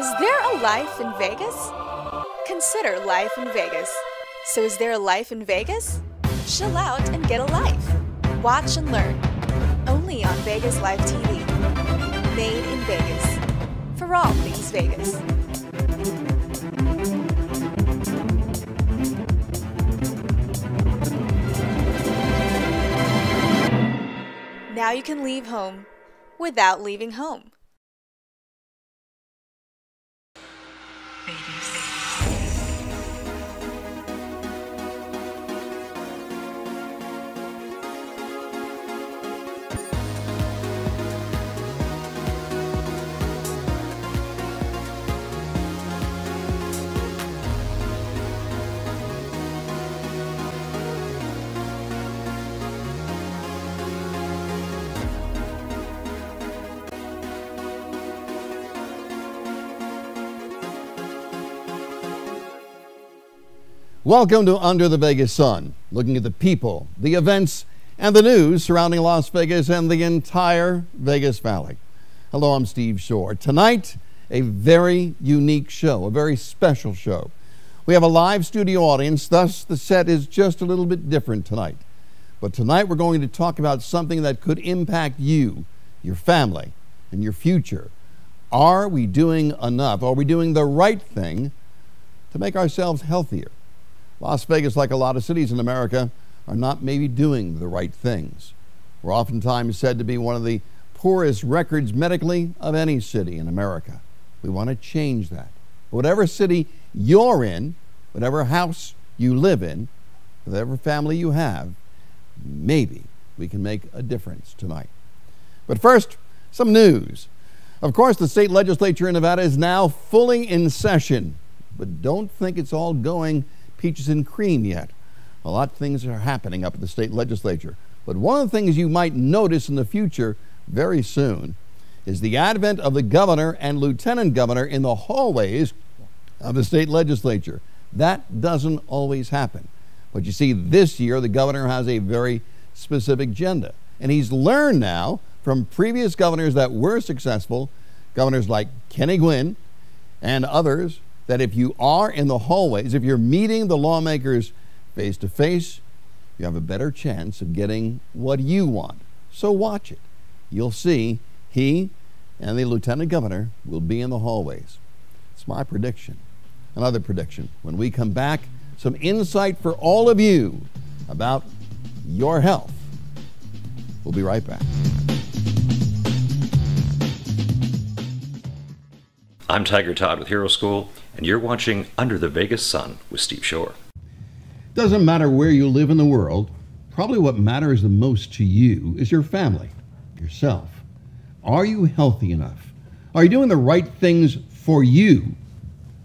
Is there a life in Vegas? Consider life in Vegas. So is there a life in Vegas? Chill out and get a life. Watch and learn. Only on Vegas Live TV. Made in Vegas. For all things Vegas. Now you can leave home without leaving home. Welcome to Under the Vegas Sun, looking at the people, the events, and the news surrounding Las Vegas and the entire Vegas Valley. Hello, I'm Steve Shore. Tonight, a very unique show, a very special show. We have a live studio audience, thus the set is just a little bit different tonight. But tonight we're going to talk about something that could impact you, your family, and your future. Are we doing enough? Are we doing the right thing to make ourselves healthier? Las Vegas, like a lot of cities in America, are not maybe doing the right things. We're oftentimes said to be one of the poorest records medically of any city in America. We want to change that. Whatever city you're in, whatever house you live in, whatever family you have, maybe we can make a difference tonight. But first, some news. Of course, the state legislature in Nevada is now fully in session, but don't think it's all going peaches and cream yet. A lot of things are happening up at the state legislature. But one of the things you might notice in the future very soon is the advent of the governor and lieutenant governor in the hallways of the state legislature. That doesn't always happen. But you see, this year the governor has a very specific agenda. And he's learned now from previous governors that were successful, governors like Kenny Gwinn and others, that if you are in the hallways, if you're meeting the lawmakers face to face, you have a better chance of getting what you want. So watch it. You'll see he and the lieutenant governor will be in the hallways. It's my prediction. Another prediction. When we come back, some insight for all of you about your health. We'll be right back. I'm Tiger Todd with Hero School, and you're watching Under the Vegas Sun with Steve Shore. Doesn't matter where you live in the world, probably what matters the most to you is your family, yourself. Are you healthy enough? Are you doing the right things for you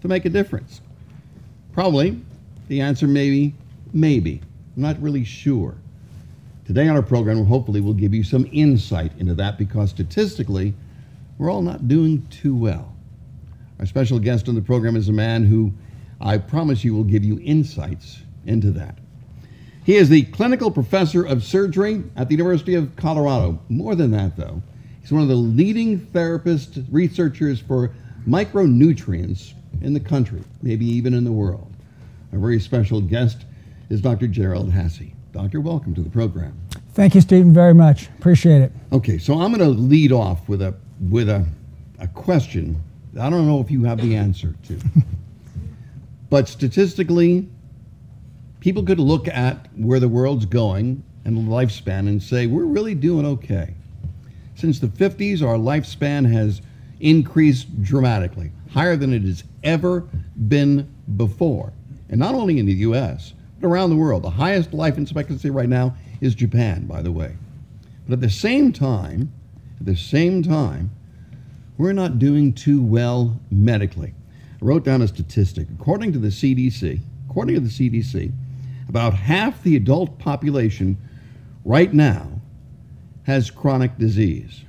to make a difference? Probably. The answer maybe. I'm not really sure. Today on our program, hopefully we'll give you some insight into that, because statistically, we're all not doing too well. Our special guest on the program is a man who I promise you will give you insights into that. He is the clinical professor of surgery at the University of Colorado. More than that, though, he's one of the leading therapist researchers for micronutrients in the country, maybe even in the world. Our very special guest is Dr. Hasse. Doctor, welcome to the program. Thank you, Stephen, very much. Appreciate it. Okay, so I'm going to lead off with a question I don't know if you have the answer to. But statistically, people could look at where the world's going and the lifespan and say, we're really doing okay. Since the 50s, our lifespan has increased dramatically, higher than it has ever been before. And not only in the U.S., but around the world. The highest life expectancy right now is Japan, by the way. But at the same time, we're not doing too well medically. I wrote down a statistic. According to the CDC, about half the adult population right now has chronic disease.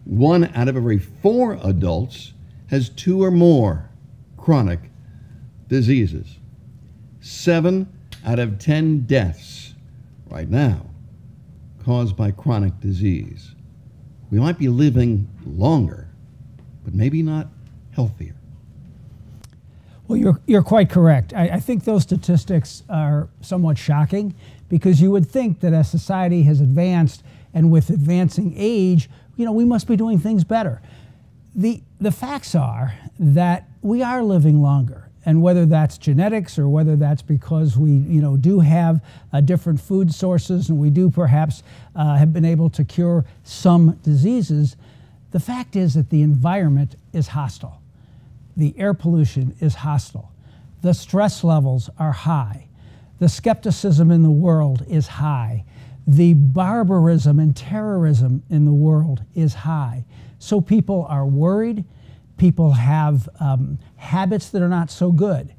1 out of every 4 adults has 2 or more chronic diseases. 7 out of 10 deaths right now caused by chronic disease. We might be living longer, but maybe not healthier. Well, you're quite correct. I think those statistics are somewhat shocking because you would think that as society has advanced and with advancing age, we must be doing things better. The facts are that we are living longer, and whether that's genetics or whether that's because we do have different food sources and we do perhaps have been able to cure some diseases, the fact is that the environment is hostile. The air pollution is hostile. The stress levels are high. The skepticism in the world is high. The barbarism and terrorism in the world is high. So people are worried. People have habits that are not so good.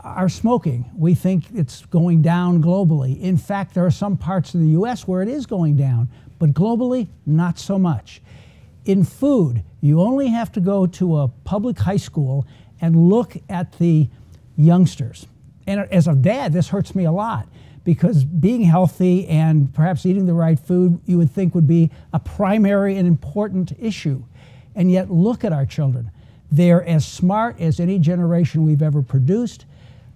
Our smoking, we think it's going down globally. In fact, there are some parts of the US where it is going down, but globally, not so much. In food, you only have to go to a public high school and look at the youngsters. And as a dad, this hurts me a lot because being healthy and perhaps eating the right food you would think would be a primary and important issue. And yet look at our children. They're as smart as any generation we've ever produced,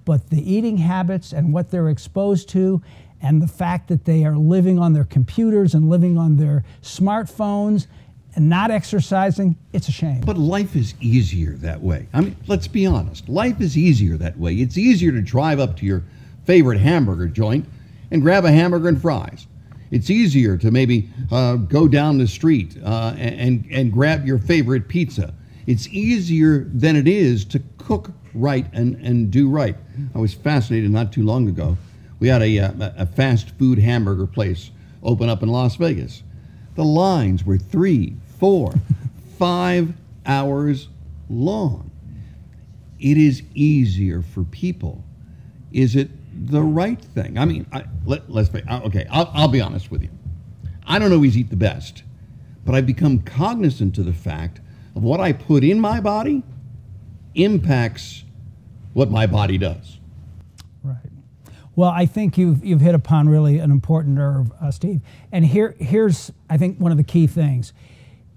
but the eating habits and what they're exposed to and the fact that they are living on their computers and living on their smartphones and not exercising, it's a shame. But life is easier that way. I mean, let's be honest. Life is easier that way. It's easier to drive up to your favorite hamburger joint and grab a hamburger and fries. It's easier to maybe go down the street and grab your favorite pizza. It's easier than it is to cook right and do right. I was fascinated not too long ago. We had a fast food hamburger place open up in Las Vegas. The lines were 3, 4, 5 hours long. It is easier for people. Is it the right thing? I mean, I'll be honest with you. I don't always eat the best, but I've become cognizant to the fact of what I put in my body impacts what my body does. Right. Well, I think you've hit upon really an important nerve, Steve. And here's, I think, one of the key things.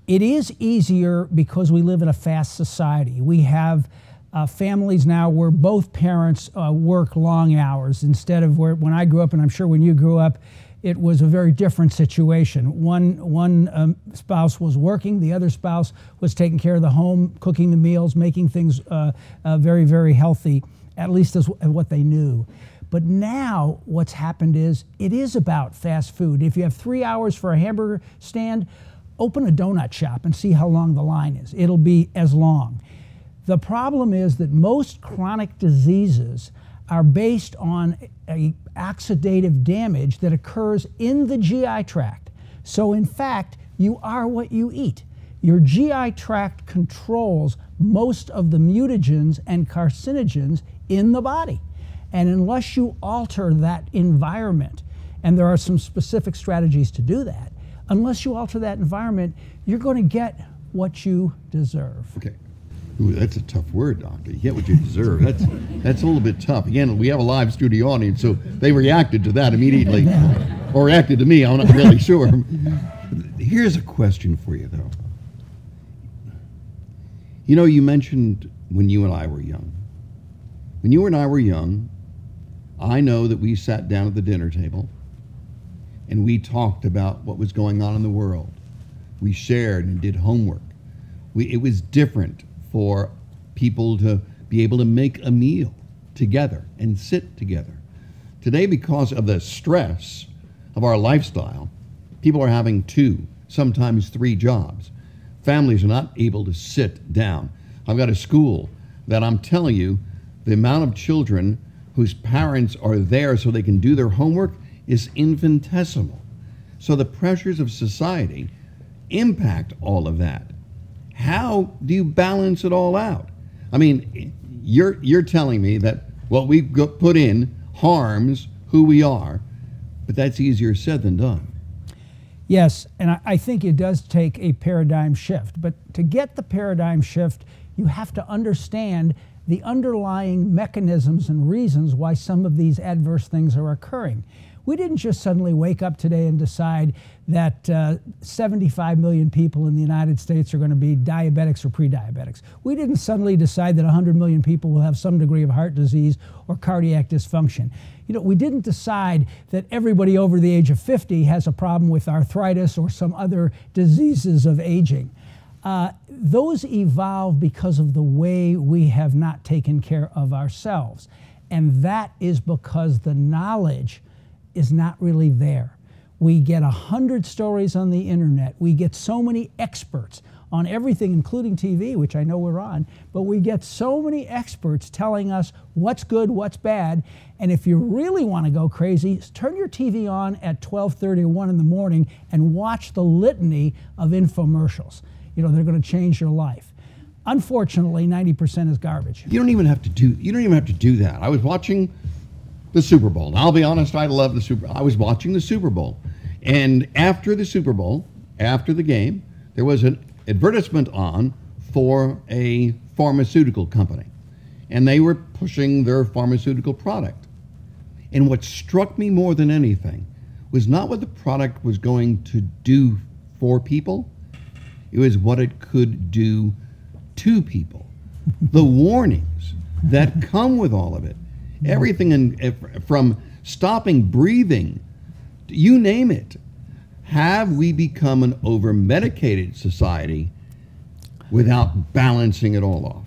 It is easier because we live in a fast society. We have families now where both parents work long hours instead of when I grew up, and I'm sure when you grew up, it was a very different situation. One spouse was working, the other spouse was taking care of the home, cooking the meals, making things very, very healthy, at least as what they knew. But now what's happened is it is about fast food. If you have 3 hours for a hamburger stand, open a donut shop and see how long the line is. It'll be as long. The problem is that most chronic diseases are based on a oxidative damage that occurs in the GI tract. So in fact, you are what you eat. Your GI tract controls most of the mutagens and carcinogens in the body. And unless you alter that environment, and there are some specific strategies to do that, unless you alter that environment, you're going to get what you deserve. Okay. Ooh, that's a tough word, Doctor. You get what you deserve. That's a little bit tough. Again, we have a live studio audience, so they reacted to that immediately. Or reacted to me, I'm not really sure. Here's a question for you, though. You know, you mentioned when you and I were young. When you and I were young, I know that we sat down at the dinner table and we talked about what was going on in the world. We shared and did homework. It was different for people to be able to make a meal together and sit together. Today, because of the stress of our lifestyle, people are having 2, sometimes 3 jobs. Families are not able to sit down. I've got a school that I'm telling you, the amount of children whose parents are there so they can do their homework is infinitesimal. So the pressures of society impact all of that. How do you balance it all out? I mean, you're telling me that what we put in harms who we are, but that's easier said than done. Yes, and I think it does take a paradigm shift. But to get the paradigm shift, you have to understand the underlying mechanisms and reasons why some of these adverse things are occurring. We didn't just suddenly wake up today and decide that 75 million people in the United States are going to be diabetics or pre-diabetics. We didn't suddenly decide that 100 million people will have some degree of heart disease or cardiac dysfunction. We didn't decide that everybody over the age of 50 has a problem with arthritis or some other diseases of aging. Those evolve because of the way we have not taken care of ourselves. And that is because the knowledge is not really there. We get 100 stories on the internet. We get so many experts on everything, including TV, which I know we're on, but we get so many experts telling us what's good, what's bad. And if you really want to go crazy, turn your TV on at 12:30 or 1 in the morning and watch the litany of infomercials. They're going to change your life. Unfortunately, 90% is garbage. You don't even have to do that. I was watching the Super Bowl. And I'll be honest, I love the Super Bowl. I was watching the Super Bowl. And after the Super Bowl, after the game, there was an advertisement on for a pharmaceutical company. And they were pushing their pharmaceutical product. And what struck me more than anything was not what the product was going to do for people. It was what it could do to people. The warnings that come with all of it. Everything from stopping breathing, you name it. Have we become an over-medicated society without balancing it all off?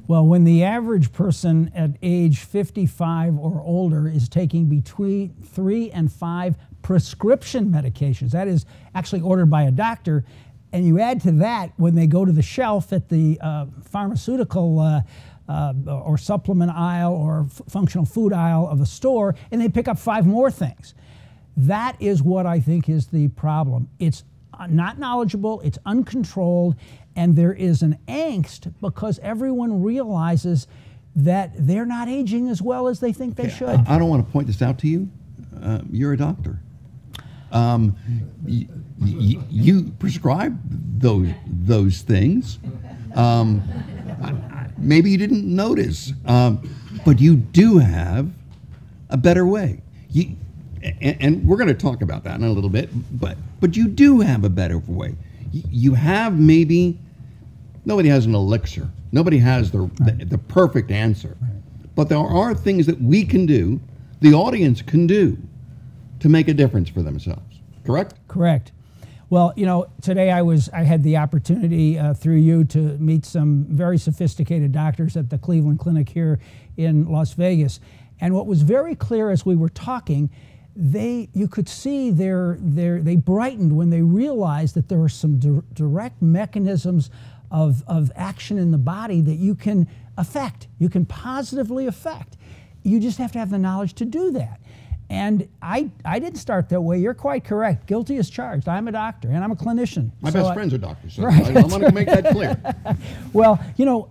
Well, when the average person at age 55 or older is taking between 3 and 5 prescription medications, that is actually ordered by a doctor, and you add to that when they go to the shelf at the pharmaceutical or supplement aisle or functional food aisle of a store, and they pick up 5 more things. That is what I think is the problem. It's not knowledgeable, it's uncontrolled, and there is an angst because everyone realizes that they're not aging as well as they think they should. I don't want to point this out to you. You're a doctor. You prescribe those things. Maybe you didn't notice, but you do have a better way. And we're going to talk about that in a little bit, but you do have a better way. You have nobody has an elixir. Nobody has the perfect answer. But there are things that we can do, the audience can do, to make a difference for themselves. Correct? Correct. Well, today I had the opportunity through you to meet some very sophisticated doctors at the Cleveland Clinic here in Las Vegas. And what was very clear as we were talking, you could see they brightened when they realized that there are some direct mechanisms of action in the body that you can affect, you can positively affect. You just have to have the knowledge to do that. And I didn't start that way. You're quite correct. Guilty as charged. I'm a doctor and I'm a clinician. My best friends are doctors, so right. I want to make that clear. Well,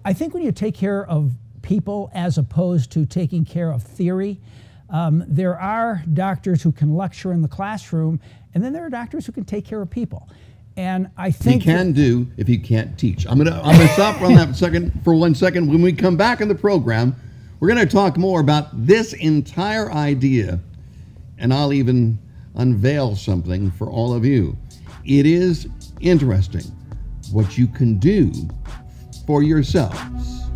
I think when you take care of people as opposed to taking care of theory, there are doctors who can lecture in the classroom, and then there are doctors who can take care of people. And I think he can do if he can't teach. I'm gonna stop on that for 1 second. When we come back in the program, we're gonna talk more about this entire idea, and I'll even unveil something for all of you. It is interesting what you can do for yourselves.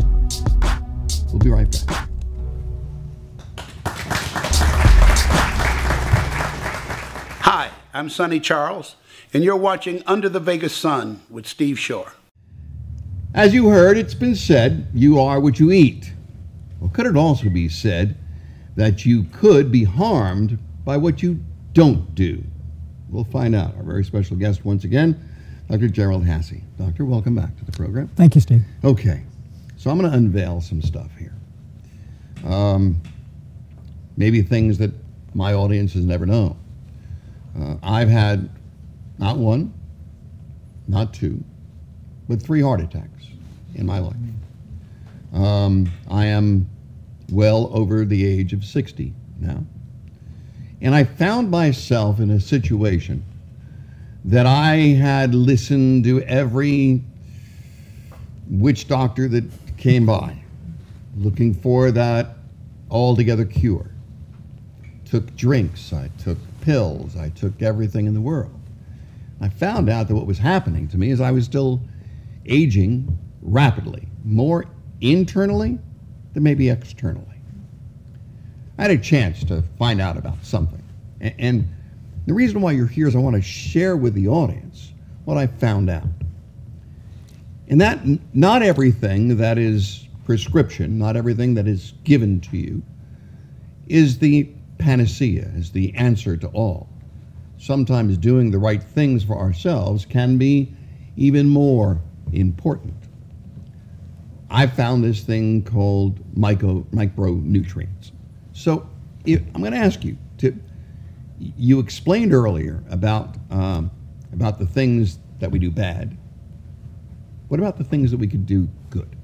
We'll be right back. Hi, I'm Sonny Charles, and you're watching Under the Vegas Sun with Steve Shore. As you heard, it's been said, you are what you eat. Well, could it also be said that you could be harmed by what you don't do? We'll find out. Our very special guest once again, Dr. Dr Hasse. Doctor, welcome back to the program. Thank you, Steve. Okay, so I'm going to unveil some stuff here. Maybe things that my audience has never known. I've had not 1, not 2, but 3 heart attacks in my life. I am well over the age of 60 now. And I found myself in a situation that I had listened to every witch doctor that came by, looking for that altogether cure took drinks, I took pills, I took everything in the world. I found out that what was happening to me is I was still aging rapidly, more internally than maybe externally. I had a chance to find out about something. And the reason why you're here is I want to share with the audience what I found out. And that not everything that is prescription, not everything that is given to you, is the panacea, is the answer to all. Sometimes doing the right things for ourselves can be even more important. I found this thing called micronutrients. So I'm going to ask you you explained earlier about the things that we do bad. What about the things that we could do good?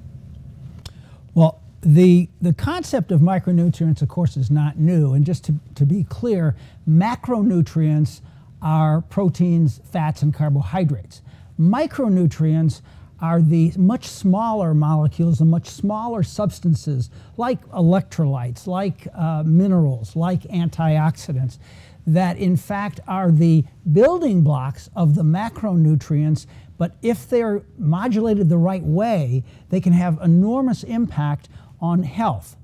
Well, the concept of micronutrients, of course, is not new. And just to be clear, macronutrients are proteins, fats, and carbohydrates. Micronutrients are the much smaller molecules, the much smaller substances, like electrolytes, like minerals, like antioxidants, that in fact are the building blocks of the macronutrients. But if they're modulated the right way, they can have enormous impact on health.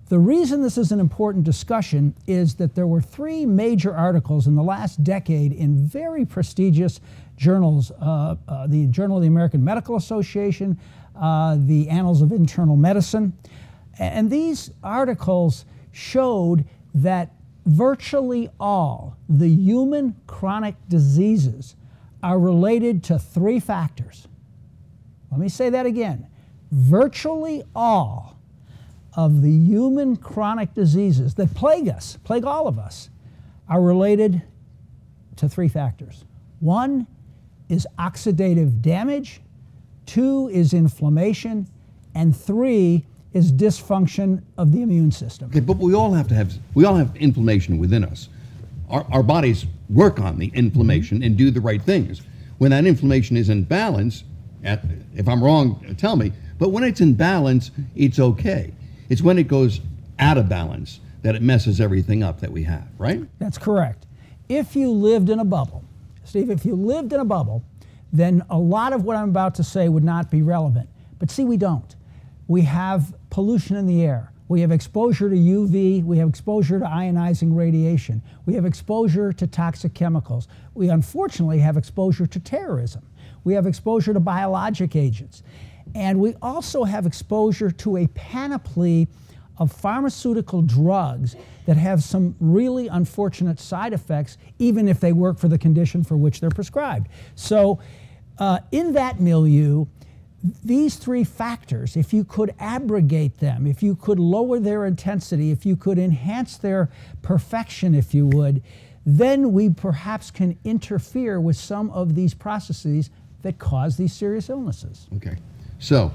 The reason this is an important discussion is that there were 3 major articles in the last decade in very prestigious journals, the Journal of the American Medical Association, the Annals of Internal Medicine. And these articles showed that virtually all the human chronic diseases are related to 3 factors. Let me say that again. Virtually all of the human chronic diseases that plague us, plague all of us, are related to 3 factors. 1 is oxidative damage, 2 is inflammation, and 3 is dysfunction of the immune system. Okay, but we all have inflammation within us. Our bodies work on the inflammation and do the right things. When that inflammation is in balance, if I'm wrong, tell me, but when it's in balance, it's okay. It's when it goes out of balance that it messes everything up that we have, right? That's correct. If you lived in a bubble, Steve, if you lived in a bubble, then a lot of what I'm about to say would not be relevant. But see, we don't. We have pollution in the air. We have exposure to UV. We have exposure to ionizing radiation. We have exposure to toxic chemicals. We unfortunately have exposure to terrorism. We have exposure to biologic agents. And we also have exposure to a panoply of pharmaceutical drugs that have some really unfortunate side effects, even if they work for the condition for which they're prescribed. So in that milieu, these 3 factors, if you could abrogate them, if you could lower their intensity, if you could enhance their perfection, if you would, then we perhaps can interfere with some of these processes that cause these serious illnesses. Okay. So,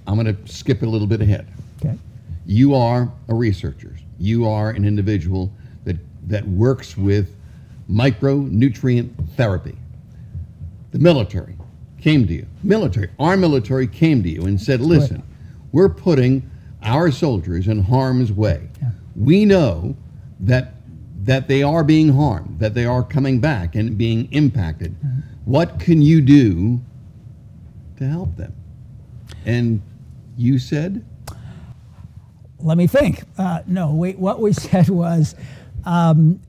I'm going to skip a little bit ahead. Okay. You are a researcher. You are an individual that works with micronutrient therapy. The military came to you. Our military came to you and said, listen, we're putting our soldiers in harm's way. Yeah. We know that they are being harmed, that they are coming back and being impacted. Mm-hmm. What can you do to help them? And you said? Let me think. No, what we said was, and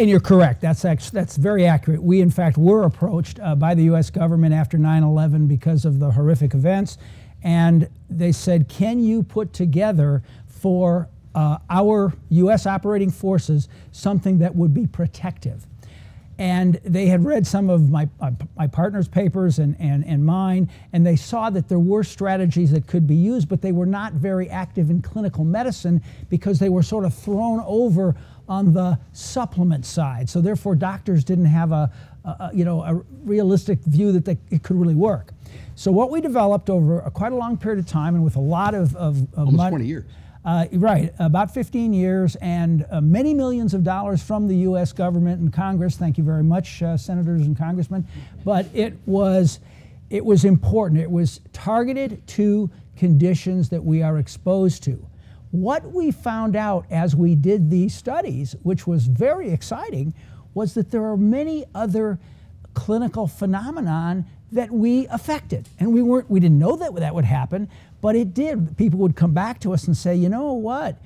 you're correct, that's very accurate. We, in fact, were approached by the U.S. government after 9/11 because of the horrific events, and they said, can you put together for our U.S. operating forces something that would be protective? And they had read some of my partner's papers and mine, and they saw that there were strategies that could be used, but they were not very active in clinical medicine because they were sort of thrown over on the supplement side. So therefore, doctors didn't have a realistic view that it could really work. So what we developed over quite a long period of time, and with a lot of almost 20 years. Right, about 15 years, and many millions of dollars from the U.S. government and Congress. Thank you very much, senators and congressmen. But it was important. It was targeted to conditions that we are exposed to. What we found out as we did these studies, which was very exciting, was that there are many other clinical phenomenon that we affected. And we didn't know that would happen, but it did. People would come back to us and say, you know what?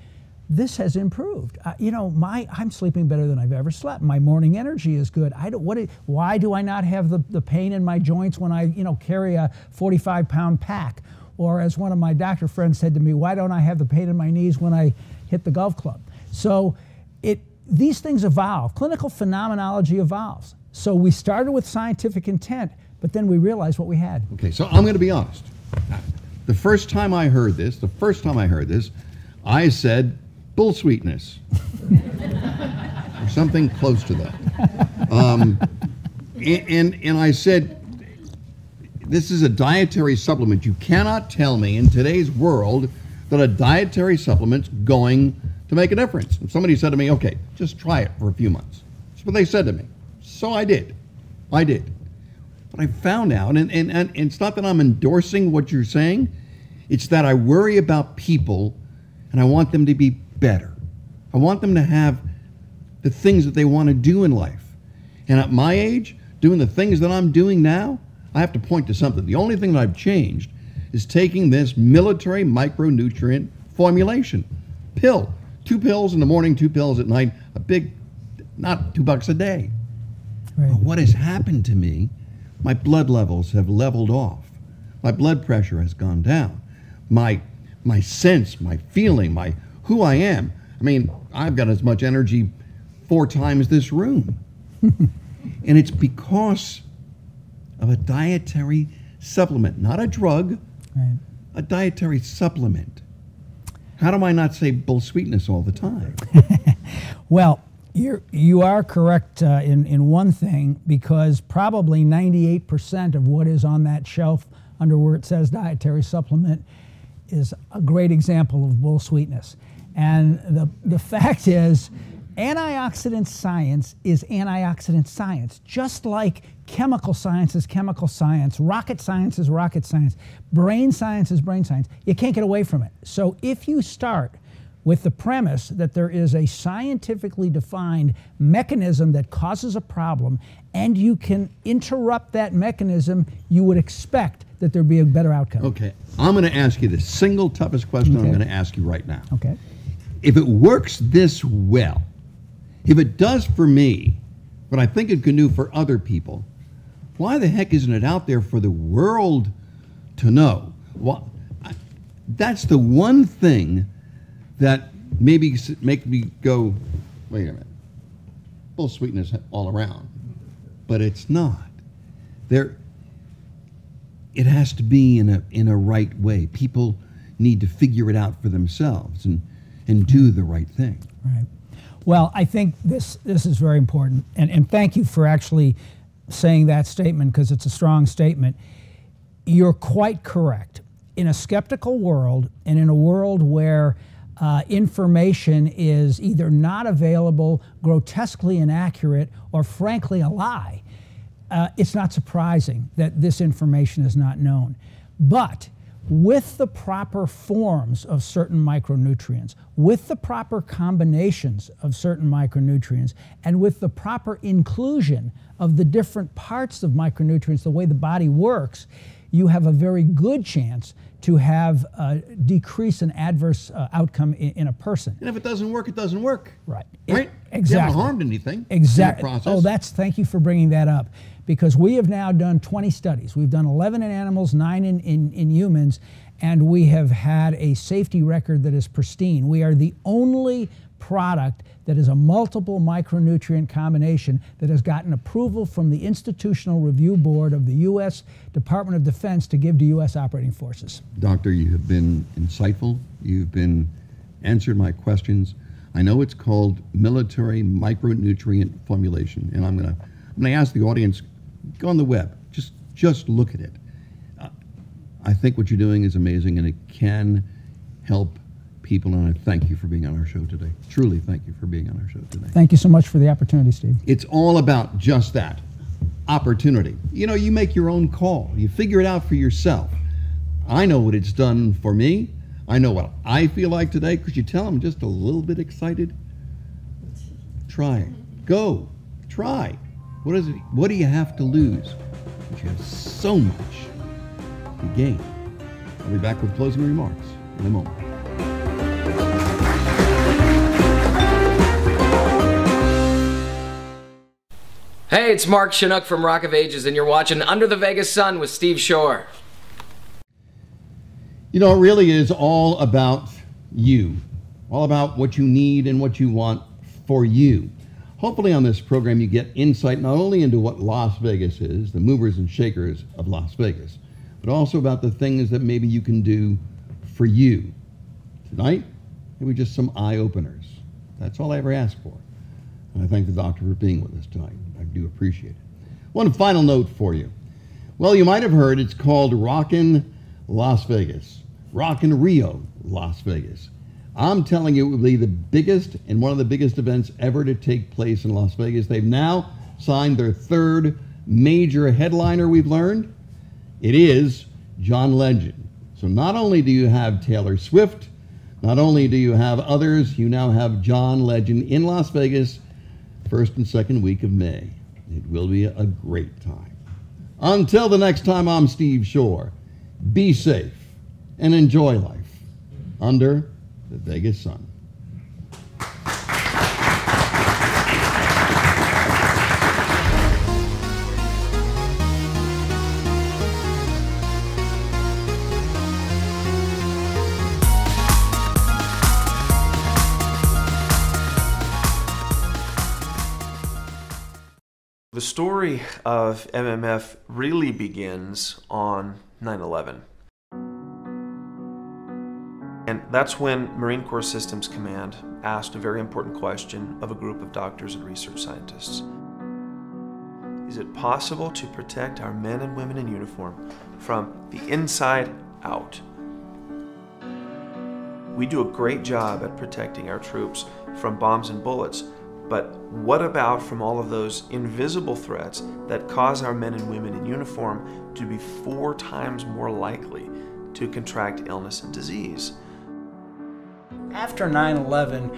This has improved. I'm sleeping better than I've ever slept. My morning energy is good. Why do I not have the pain in my joints when I carry a 45-pound pack? Or as one of my doctor friends said to me, why don't I have the pain in my knees when I hit the golf club? So these things evolve. Clinical phenomenology evolves. So we started with scientific intent, but then we realized what we had. Okay, so I'm going to be honest. The first time I heard this, I said bull sweetness. Or something close to that. And I said, this is a dietary supplement. You cannot tell me in today's world that a dietary supplement's going to make a difference. And somebody said to me, okay, just try it for a few months. That's what they said to me. So I did. But I found out, and it's not that I'm endorsing what you're saying, it's that I worry about people and I want them to be better. I want them to have the things that they want to do in life. And at my age, doing the things that I'm doing now, I have to point to something. The only thing that I've changed is taking this military micronutrient formulation. Pill. 2 pills in the morning, 2 pills at night, a big, not $2 a day. Right. But what has happened to me, my blood levels have leveled off. My blood pressure has gone down. My sense, my feeling, who I am. I mean, I've got as much energy 4 times this room. And it's because of a dietary supplement, not a drug, Right. a dietary supplement. How do I not say bull sweetness all the time? Well, you are correct in one thing, because probably 98% of what is on that shelf under where it says dietary supplement is a great example of bull sweetness. And the fact is, antioxidant science is antioxidant science, just like chemical science is chemical science, rocket science is rocket science, brain science is brain science. You can't get away from it. So if you start with the premise that there is a scientifically defined mechanism that causes a problem, and you can interrupt that mechanism, you would expect that there'd be a better outcome. Okay, I'm going to ask you the single toughest question I'm going to ask you right now. Okay. If it works this well, if it does for me what I think it can do for other people, why the heck isn't it out there for the world to know? Well, that's the one thing that maybe make me go, wait a minute, full sweetness all around. But it's not. It has to be in a right way. People need to figure it out for themselves and do the right thing. Right. Well, I think this is very important, and thank you for actually saying that statement, because it's a strong statement. You're quite correct. In a skeptical world, and in a world where information is either not available, grotesquely inaccurate, or frankly a lie, it's not surprising that this information is not known. But with the proper forms of certain micronutrients, with the proper combinations of certain micronutrients, and with the proper inclusion of the different parts of micronutrients, the way the body works, you have a very good chance to have a decrease in adverse outcome in a person. And if it doesn't work, it doesn't work. Right. Right? Exactly. You haven't harmed anything. Exactly. In the process. Oh, thank you for bringing that up, because we have now done 20 studies. We've done 11 in animals, 9 in humans, and we have had a safety record that is pristine. We are the only product that is a multiple micronutrient combination that has gotten approval from the Institutional Review Board of the U.S. Department of Defense to give to U.S. operating forces. Doctor, you have been insightful. You've answered my questions. I know it's called military micronutrient formulation, and I'm gonna ask the audience, go on the web, just look at it. I think what you're doing is amazing, and it can help people, and I thank you for being on our show today. Truly thank you for being on our show today. Thank you so much for the opportunity, Steve. It's all about just that, opportunity. You know, you make your own call. You figure it out for yourself. I know what it's done for me. I know what I feel like today. Could you tell I'm just a little bit excited? Try it. Go. Try. What is it? What do you have to lose? But you have so much to gain. I'll be back with closing remarks in a moment. Hey, it's Mark Chinook from Rock of Ages, and you're watching Under the Vegas Sun with Steve Shore. You know, it really is all about you, all about what you need and what you want for you. Hopefully on this program you get insight not only into what Las Vegas is, the movers and shakers of Las Vegas, but also about the things that maybe you can do for you. Tonight, maybe just some eye-openers. That's all I ever ask for. And I thank the doctor for being with us tonight. I do appreciate it. One final note for you. Well, you might have heard it's called Rockin' Las Vegas. Rockin' Rio Las Vegas. I'm telling you, it will be the biggest and one of the biggest events ever to take place in Las Vegas. They've now signed their third major headliner, we've learned. It is John Legend. So not only do you have Taylor Swift, not only do you have others, you now have John Legend in Las Vegas, first and second week of May. It will be a great time. Until the next time, I'm Steve Shore. Be safe and enjoy life under the Vegas sun. The story of MMF really begins on 9/11. And that's when Marine Corps Systems Command asked a very important question of a group of doctors and research scientists. Is it possible to protect our men and women in uniform from the inside out? We do a great job at protecting our troops from bombs and bullets, but what about from all of those invisible threats that cause our men and women in uniform to be 4 times more likely to contract illness and disease? After 9/11,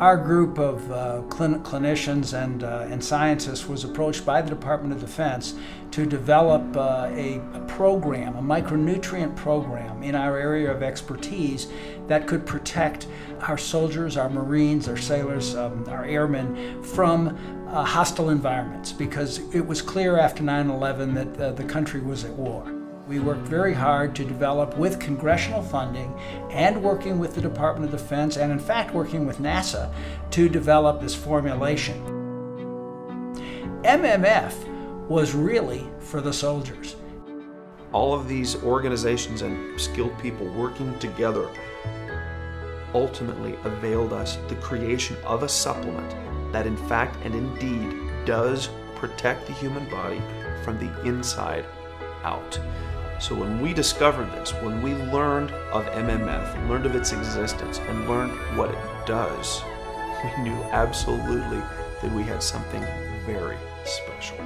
our group of clinicians and scientists was approached by the Department of Defense to develop a program, a micronutrient program in our area of expertise that could protect our soldiers, our Marines, our sailors, our airmen from hostile environments, because it was clear after 9/11 that the country was at war. We worked very hard to develop, with congressional funding and working with the Department of Defense, and in fact working with NASA, to develop this formulation. MMF was really for the soldiers. All of these organizations and skilled people working together ultimately availed us the creation of a supplement that in fact and indeed does protect the human body from the inside out. So when we discovered this, when we learned of MMF, learned of its existence, and learned what it does, we knew absolutely that we had something very special.